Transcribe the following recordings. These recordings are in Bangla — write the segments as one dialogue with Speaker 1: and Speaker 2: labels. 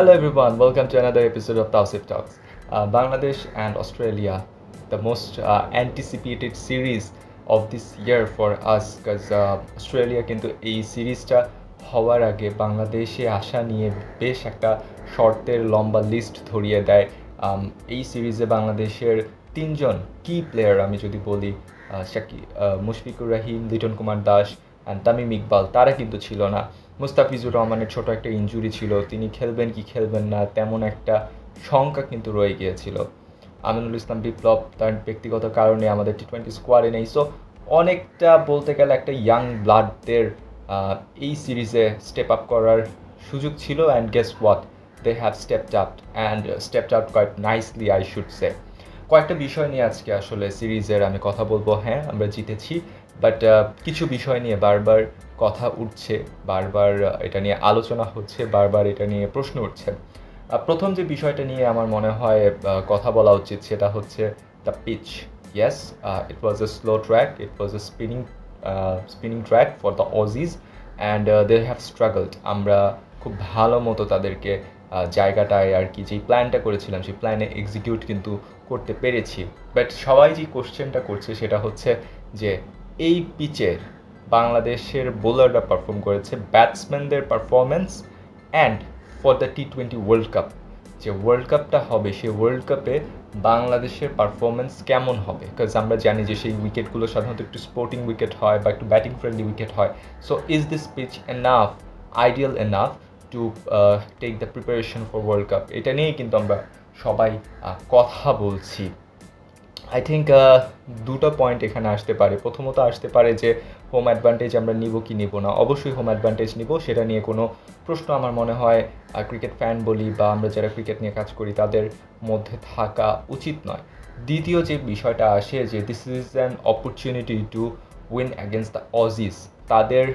Speaker 1: Hello everyone, welcome to another episode of Tausif Talks. Bangladesh and Australia, the most anticipated series of this year for us because Australia কিন্তু এই সিরিজটা হওয়ার আগে বাংলাদেশে আসা নিয়ে বেশ একটা শর্তের লম্বা লিস্ট ধরিয়ে দেয়। এই সিরিজে বাংলাদেশের তিনজন কি প্লেয়ার আমি যদি বলি, মুশফিকুর রহিম, লিটন কুমার দাস অ্যান্ড তামিম ইকবাল, তারা কিন্তু ছিল না। মুস্তাফিজুর রহমানের ছোট একটা ইনজুরি ছিল, তিনি খেলবেন কি খেলবেন না তেমন একটা শঙ্কা কিন্তু রয়ে গিয়েছিল। আমিনুল ইসলাম বিপ্লব তার ব্যক্তিগত কারণে আমাদের টি-20 স্কোয়াডে নেই। সো অনেকটা বলতে গেলে একটা ইয়াং ব্লাডদের এই সিরিজে স্টেপ আপ করার সুযোগ ছিল, and guess what, they have stepped up quite nicely I should say. কয়েকটা বিষয় নিয়ে আজকে আসলে সিরিজের আমি কথা বলবো। হ্যাঁ, আমরা জিতেছি, বাট কিছু বিষয় নিয়ে বারবার কথা উঠছে, বারবার এটা নিয়ে আলোচনা হচ্ছে, বারবার এটা নিয়ে প্রশ্ন উঠছে। প্রথম যে বিষয়টা নিয়ে আমার মনে হয় কথা বলা উচিত সেটা হচ্ছে the pitch. Yes, it was a slow track, it was a spinning track for the Aussies and they have struggled. আমরা খুব ভালো মতো তাদেরকে জায়গাটায় আর কি যেই প্ল্যানটা করেছিলাম সেই প্ল্যানে এক্সিকিউট কিন্তু করতে পেরেছি। বাট সবাই যে কোশ্চেনটা করছে সেটা হচ্ছে যে এই পিচের বাংলাদেশের বোলাররা পারফর্ম করেছে, ব্যাটসম্যানদের পারফরমেন্স অ্যান্ড ফর দ্য টি-20 ওয়ার্ল্ড কাপ, যে ওয়ার্ল্ড কাপটা হবে সেই ওয়ার্ল্ড কাপে বাংলাদেশের পারফরমেন্স কেমন হবে। বিকজ আমরা জানি যে সেই উইকেটগুলো সাধারণত একটু স্পোর্টিং উইকেট হয় বা একটু ব্যাটিং ফ্রেন্ডলি উইকেট হয়। So is this pitch enough, ideal enough to take the preparation for World Cup? এটা নিয়েই কিন্তু আমরা সবাই কথা বলছি। আই থিঙ্ক দুটো পয়েন্ট এখানে আসতে পারে। প্রথমত আসতে পারে যে হোম অ্যাডভান্টেজ আমরা নিব কি নিব না। অবশ্যই হোম অ্যাডভান্টেজ নিব, সেটা নিয়ে কোনো প্রশ্ন আমার মনে হয় ক্রিকেট ফ্যান বলি বা আমরা যারা ক্রিকেট নিয়ে কাজ করি তাদের মধ্যে থাকা উচিত নয়। দ্বিতীয় যে বিষয়টা আসে যে this is an opportunity to win against the Aussies, তাদের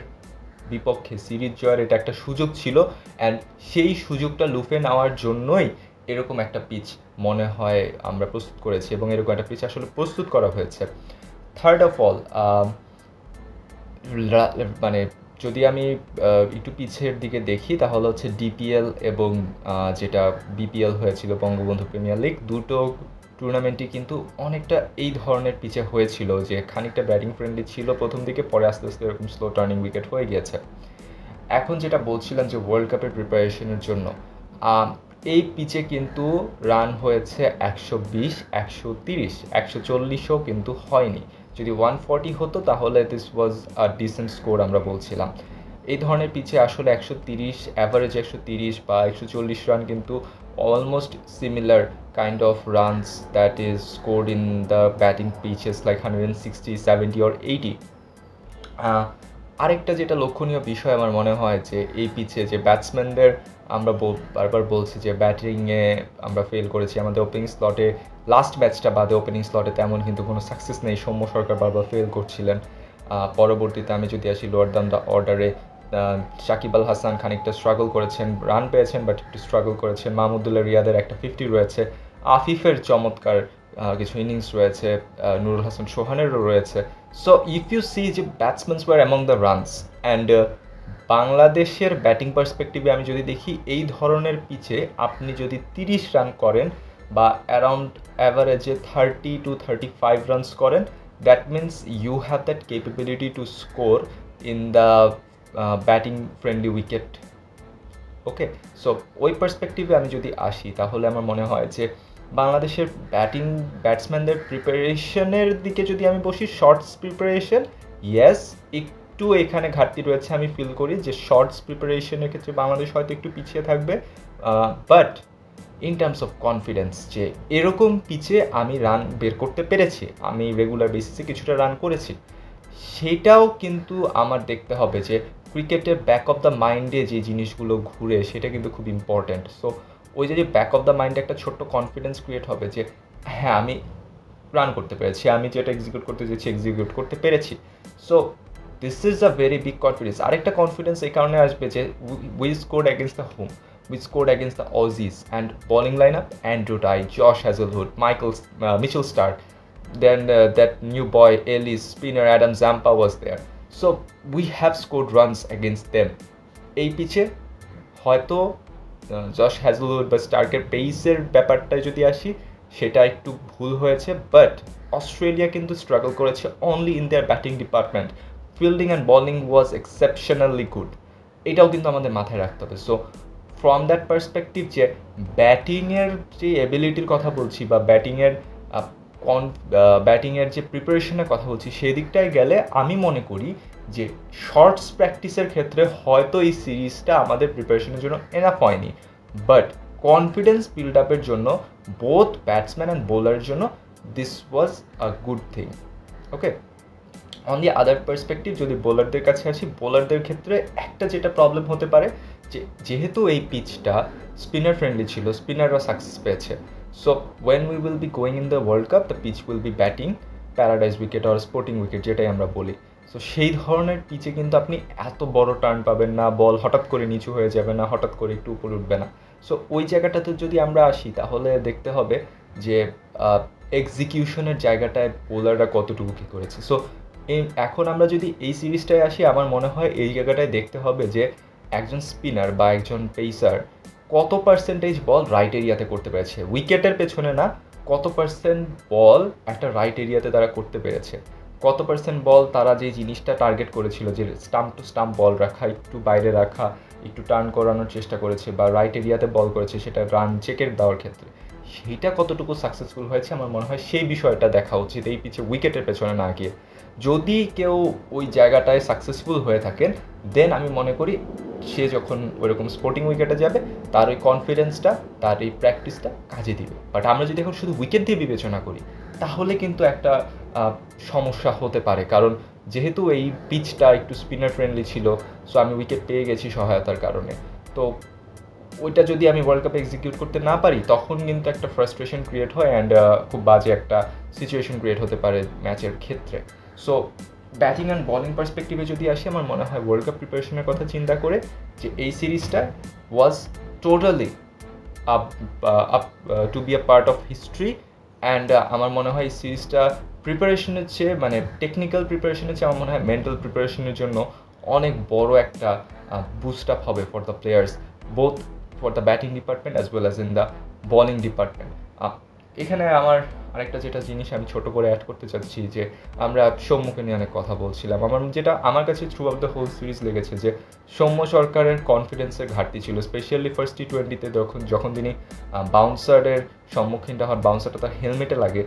Speaker 1: বিপক্ষে সিরিজ জয়ের এটা একটা সুযোগ ছিল, অ্যান্ড সেই সুযোগটা লুফে নেওয়ার জন্যই এরকম একটা পিচ মনে হয় আমরা প্রস্তুত করেছি এবং এরকম একটা পিচ আসলে প্রস্তুত করা হয়েছে। থার্ড অফ অল, মানে যদি আমি একটু পিছের দিকে দেখি তাহলে হচ্ছে ডিপিএল এবং যেটা বিপিএল হয়েছিল বঙ্গবন্ধু প্রিমিয়ার লিগ, দুটো টুর্নামেন্টই কিন্তু অনেকটা এই ধরনের পিচে হয়েছিল যে খানিকটা ব্যাটিং ফ্রেন্ডলি ছিল প্রথম দিকে, পরে আস্তে আস্তে এরকম স্লো টার্নিং উইকেট হয়ে গিয়েছে। এখন যেটা বলছিলাম যে ওয়ার্ল্ড কাপের প্রিপারেশনের জন্য এই পিচে কিন্তু রান হয়েছে 120, 130, 140ও কিন্তু হয়নি। যদি 140 হতো তাহলে this was a decent score আমরা বলছিলাম। এই ধরনের পিচে আসলে 130, অ্যাভারেজ 130 বা 140 রান কিন্তু almost similar kind of runs that is scored in the batting peaches like 160, 70 or 80। আরেকটা যেটা লক্ষণীয় বিষয় আমার মনে হয় যে এই পিচে যে ব্যাটসম্যানদের আমরা বারবার বলছি যে ব্যাটিংয়ে আমরা ফেল করেছি, আমাদের ওপেনিং স্লটে লাস্ট ম্যাচটা বাদে ওপেনিং স্লটে তেমন কিন্তু কোনো সাকসেস নেই। সৌম্য সরকার বারবার ফেল করছিলেন। পরবর্তীতে আমি যদি আসি লোয়ার দান দ্য অর্ডারে, সাকিব আল হাসান খানিকটা স্ট্রাগল করেছেন, রান পেয়েছেন বাট একটু স্ট্রাগল করেছেন। মাহমুদুল্লাহ রিয়াদের একটা 50 রয়েছে, আফিফের চমৎকার কিছু ইনিংস রয়েছে, নুরুল হাসান সোহানেরও রয়েছে। সো ইফ ইউ সি যে batsmans were among the runs and বাংলাদেশের ব্যাটিং পার্সপেক্টিভে আমি যদি দেখি এই ধরনের পিচে আপনি যদি 30 রান করেন বা অ্যারাউন্ড অ্যাভারেজে 30 to 35 রানস করেন, that means you have that capability to score in the batting friendly wicket. Okay, so ওই পার্সপেক্টিভে আমি যদি আসি তাহলে আমার মনে হয় যে বাংলাদেশের ব্যাটসম্যানদের প্রিপারেশনের দিকে যদি আমি বসি, শর্টস প্রিপারেশন, ইয়েস একটু এখানে ঘাটতি রয়েছে। আমি ফিল করি যে শর্টস প্রিপারেশনের ক্ষেত্রে বাংলাদেশ হয়তো একটু পিছিয়ে থাকবে, but in terms of confidence যে এরকম পিচে আমি রান বের করতে পেরেছি, আমি রেগুলার বেসিসে কিছুটা রান করেছি, সেটাও কিন্তু আমার দেখতে হবে যে ক্রিকেটের ব্যাক অফ দ্য মাইন্ডে যে জিনিসগুলো ঘুরে সেটা কিন্তু খুব ইম্পর্ট্যান্ট। সো ওই যে ব্যাক অফ দ্য মাইন্ডে একটা ছোট্ট কনফিডেন্স ক্রিয়েট হবে যে হ্যাঁ আমি রান করতে পেরেছি, আমি যেটা এক্সিকিউট করতে চেয়েছি এক্সিকিউট করতে পেরেছি। So this is a very big confidence. আরেকটা কনফিডেন্স এই কারণে আসবে যে we scored against the home, we scored against the Aussies, and bowling lineup: Andrew Tye, Josh Hazlewood, Mitchell Starc, then that new boy Ellis, spinner Adam Zampa was there. So we have scored runs against them. এই পিচে হয়তো জশ হ্যাজলউড বা স্টার্কের পেসের ব্যাপারটায় যদি আসি, সেটা একটু ভুল হয়েছে। বাট অস্ট্রেলিয়া কিন্তু স্ট্রাগল করেছে only in their batting department. Fielding and bowling was exceptionally good, এটাও কিন্তু আমাদের মাথায় রাখতে হবে। সো ফ্রম দ্যাট পার্সপেক্টিভ, যে ব্যাটিংয়ের যে এবিলিটির কথা বলছি বা ব্যাটিংয়ের যে প্রিপারেশনের কথা বলছি, সেদিকটায় গেলে আমি মনে করি যে শর্টস প্র্যাকটিসের ক্ষেত্রে হয়তো এই সিরিজটা আমাদের প্রিপারেশনের জন্য এনাফ হয়নি, বাট কনফিডেন্স বিল্ড আপের জন্য বোথ ব্যাটসম্যান অ্যান্ড বোলারের জন্য this was a good thing. Okay, on the other perspective যদি বোলারদের কাছে আসি, বোলারদের ক্ষেত্রে একটা যেটা প্রবলেম হতে পারে, যেহেতু এই পিচটা স্পিনার ফ্রেন্ডলি ছিল, স্পিনাররা সাকসেস পেয়েছে। So when we will be going in the World Cup, the pitch will be batting paradise wicket or sporting wicket, যেটাই আমরা বলি। সো সেই ধরনের পিচে কিন্তু আপনি এত বড় টার্ন পাবেন না, বল হঠাৎ করে নিচু হয়ে যাবে না, হঠাৎ করে একটু উপরে উঠবে না। সো ওই জায়গাটাতে যদি আমরা আসি, তাহলে দেখতে হবে যে এক্সিকিউশনের জায়গাটায় বোলাররা কতটুকু কী করেছে। সো এখন আমরা যদি এই সিরিজটায় আসি, আমার মনে হয় এই জায়গাটায় দেখতে হবে যে একজন স্পিনার বা একজন পেসার কত পার্সেন্টেজ বল রাইট এরিয়াতে করতে পেরেছে, উইকেটের পেছনে না, কত পার্সেন্ট বল একটা রাইট এরিয়াতে তারা করতে পেরেছে, কত পার্সেন্ট বল তারা যে জিনিসটা টার্গেট করেছিল, যে স্টাম্প টু স্টাম্প বল রাখা, একটু বাইরে রাখা, একটু টার্ন করানোর চেষ্টা করেছে বা রাইট এরিয়াতে বল করেছে, সেটা রান চেকের দেওয়ার ক্ষেত্রে সেইটা কতটুকু সাকসেসফুল হয়েছে, আমার মনে হয় সেই বিষয়টা দেখা উচিত এই পিছে উইকেটের পেছনে না গিয়ে। যদি কেউ ওই জায়গাটায় সাকসেসফুল হয়ে থাকেন, দেন আমি মনে করি সে যখন ওইরকম স্পোর্টিং উইকেটে যাবে, তার ওই কনফিডেন্সটা, তার এই প্র্যাকটিসটা কাজে দিবে। বাট আমরা যদি এখন শুধু উইকেট দিয়ে বিবেচনা করি, তাহলে কিন্তু একটা সমস্যা হতে পারে, কারণ যেহেতু এই পিচটা একটু স্পিনার ফ্রেন্ডলি ছিল, সো আমি উইকেট পেয়ে গেছি সহায়তার কারণে। তো ওইটা যদি আমি ওয়ার্ল্ড কাপে এক্সিকিউট করতে না পারি, তখন কিন্তু একটা ফ্রাস্ট্রেশন ক্রিয়েট হয় অ্যান্ড খুব বাজে একটা সিচুয়েশন ক্রিয়েট হতে পারে ম্যাচের ক্ষেত্রে। সো ব্যাটিং অ্যান্ড বলিং পার্সপেক্টিভে যদি আসি, আমার মনে হয় ওয়ার্ল্ড কাপ প্রিপারেশনের কথা চিন্তা করে যে এই সিরিজটা was totally to be a part of history. And আমার মনে হয় এই সিরিজটা প্রিপারেশনের চেয়ে, মানে টেকনিক্যাল প্রিপারেশনের চেয়ে, আমার মনে হয় মেন্টাল প্রিপারেশনের জন্য অনেক বড় একটা বুস্ট আপ হবে for the players, both for the batting department as well as in the bowling department. এখানে আমার আরেকটা যেটা জিনিস আমি ছোট করে অ্যাড করতে চাচ্ছি, যে আমরা সৌম্যকে নিয়ে অনেক কথা বলছিলাম, যেটা আমার কাছে throughout the whole series লেগেছে, যে সৌম্য সরকারের কনফিডেন্সের ঘাটতি ছিল, স্পেশালি ফার্স্ট টি-20-তে যখন তিনি বাউন্সারের সম্মুখীনটা হন, বাউন্সারটা তার হেলমেটে লাগে,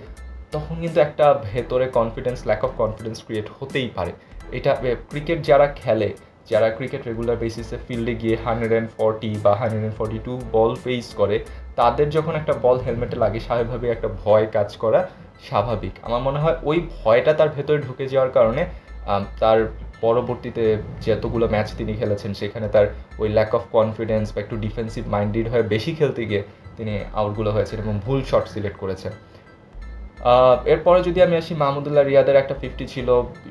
Speaker 1: তখন কিন্তু একটা ভেতরে confidence, lack of confidence create হতেই পারে। এটা ক্রিকেট যারা খেলে, যারা ক্রিকেট রেগুলার বেসিসে ফিল্ডে গিয়ে 140 বা 142 বল ফেস করে, তাদের যখন একটা বল হেলমেটে লাগে, স্বাভাবিকভাবে একটা ভয় কাজ করা স্বাভাবিক। আমার মনে হয় ওই ভয়টা তার ভেতরে ঢুকে যাওয়ার কারণে তার পরবর্তীতে যতগুলো ম্যাচ তিনি খেলেছেন, সেখানে তার ওই ল্যাক অফ কনফিডেন্স বা একটু ডিফেন্সিভ মাইন্ডেড হয়ে বেশি খেলতে গিয়ে তিনি আউটগুলো হয়েছেন এবং ভুল শট সিলেক্ট করেছেন। এরপরে যদি আমি আসি, মাহমুদুল্লাহ রিয়াদের একটা 50 ছিল,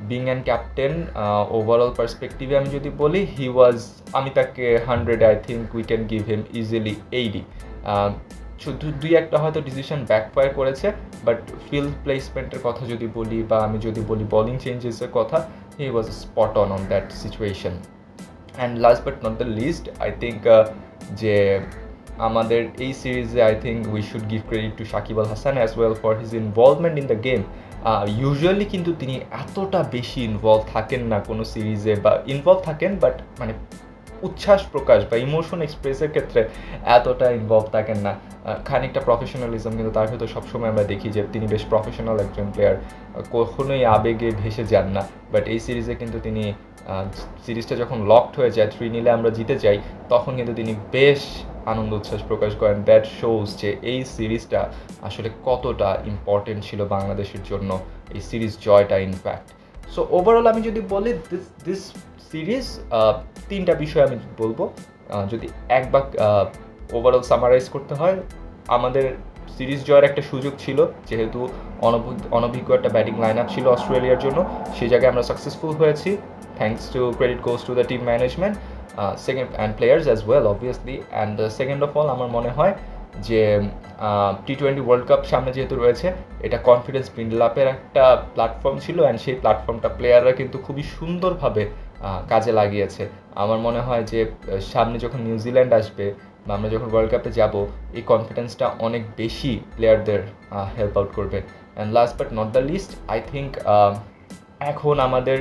Speaker 1: বিং অ্যান্ড ক্যাপ্টেন। ওভারঅল পার্সপেক্টিভে আমি যদি বলি, আমি তাকে 100, I think we can give him easily 80। শুধু দুই একটা হয়তো ডিসিশন ব্যাকফায়ার করেছে, বাট ফিল্ড প্লেসমেন্টের কথা যদি বলি, বা আমি যদি বলি বোলিং চেঞ্জেসের কথা, he was spot on that situation. And last but not the least, I think যে আমাদের এই সিরিজে I think we should give credit to Shakib Al Hasan as well for his involvement in the game. Usually কিন্তু তিনি এতটা বেশি ইনভলভ থাকেন না কোনো সিরিজে, বা ইনভলভ থাকেন বাট মানে উচ্ছ্বাস প্রকাশ বা ইমোশন এক্সপ্রেসের ক্ষেত্রে এতটা ইনভলভ থাকেন না। খানিকটা প্রফেশনালিজম কিন্তু তার ভেতর সবসময় আমরা দেখি যে তিনি বেশ প্রফেশনাল একজন প্লেয়ার, কখনোই আবেগে ভেসে যান না। বাট এই সিরিজে কিন্তু তিনি, সিরিজটা যখন লকড হয়ে যায়, 3-0 আমরা জিতে যাই, তখন কিন্তু তিনি বেশ আনন্দ উচ্ছ্বাস প্রকাশ করেন। দ্যাট শোজ যে এই সিরিজটা আসলে কতটা ইম্পর্টেন্ট ছিল বাংলাদেশের জন্য, এই সিরিজ জয়টা ইনফ্যাক্ট। সো ওভারঅল আমি যদি বলি, দিস সিরিজ, তিনটা বিষয় আমি বলবো, যদি ওভারঅল সামারাইজ করতে হয়, আমাদের সিরিজ জয়ের একটা সুযোগ ছিল, যেহেতু অনভিজ্ঞ একটা ব্যাটিং লাইন আপ ছিল অস্ট্রেলিয়ার জন্য, সেই জায়গায় আমরা সাকসেসফুল হয়েছি, thanks to credit goes to the team management, second and players as well obviously. And second of all, আমার মনে হয় যে টি-20 ওয়ার্ল্ড কাপ সামনে যেহেতু রয়েছে, এটা কনফিডেন্স বিল্ড আপের একটা প্ল্যাটফর্ম ছিল, অ্যান্ড সেই প্ল্যাটফর্মটা প্লেয়াররা কিন্তু খুবই সুন্দরভাবে কাজে লাগিয়েছে। আমার মনে হয় যে সামনে যখন নিউজিল্যান্ড আসবে, বা আমরা যখন ওয়ার্ল্ড কাপে যাব, এই কনফিডেন্সটা অনেক বেশি প্লেয়ারদের হেল্প আউট করবে। And last but not the least, I think এখন আমাদের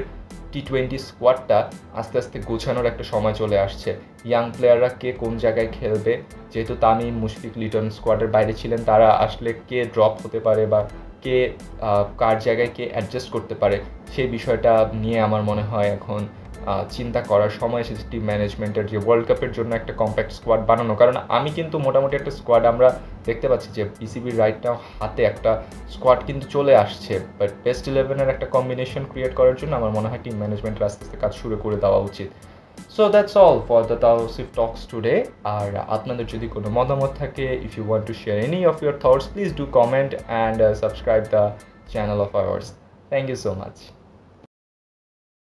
Speaker 1: টি20 স্কোয়াডটা আস্তে আস্তে গোছানোর একটা সময় চলে আসছে। ইয়াং প্লেয়াররা কে কোন জায়গায় খেলবে, যেহেতু তামিম, মুশফিক, লিটন স্কোয়াডের বাইরে ছিলেন, তারা আসলে কে ড্রপ হতে পারে বা কে কার জায়গায় কে অ্যাডজাস্ট করতে পারে, সেই বিষয়টা নিয়ে আমার মনে হয় এখন চিন্তা করার সময় এসেছে টিম ম্যানেজমেন্টের, যে ওয়ার্ল্ড কাপের জন্য একটা কম্প্যাক্ট স্কোয়াড বানানো। কারণ আমি কিন্তু মোটামুটি একটা স্কোয়াড আমরা দেখতে পাচ্ছি যে বিসিবির রাইট নাও হাতে একটা স্কোয়াড কিন্তু চলে আসছে, বাট বেস্ট 11-এর একটা কম্বিনেশন ক্রিয়েট করার জন্য আমার মনে হয় টিম ম্যানেজমেন্টের আস্তে আস্তে কাজ শুরু করে দেওয়া উচিত। So that's all for the Taosif talks today. আর আপনাদের যদি কোনো মতামত থাকে, if you want to share any of your thoughts, please do comment and subscribe the channel of ours. Thank you so much.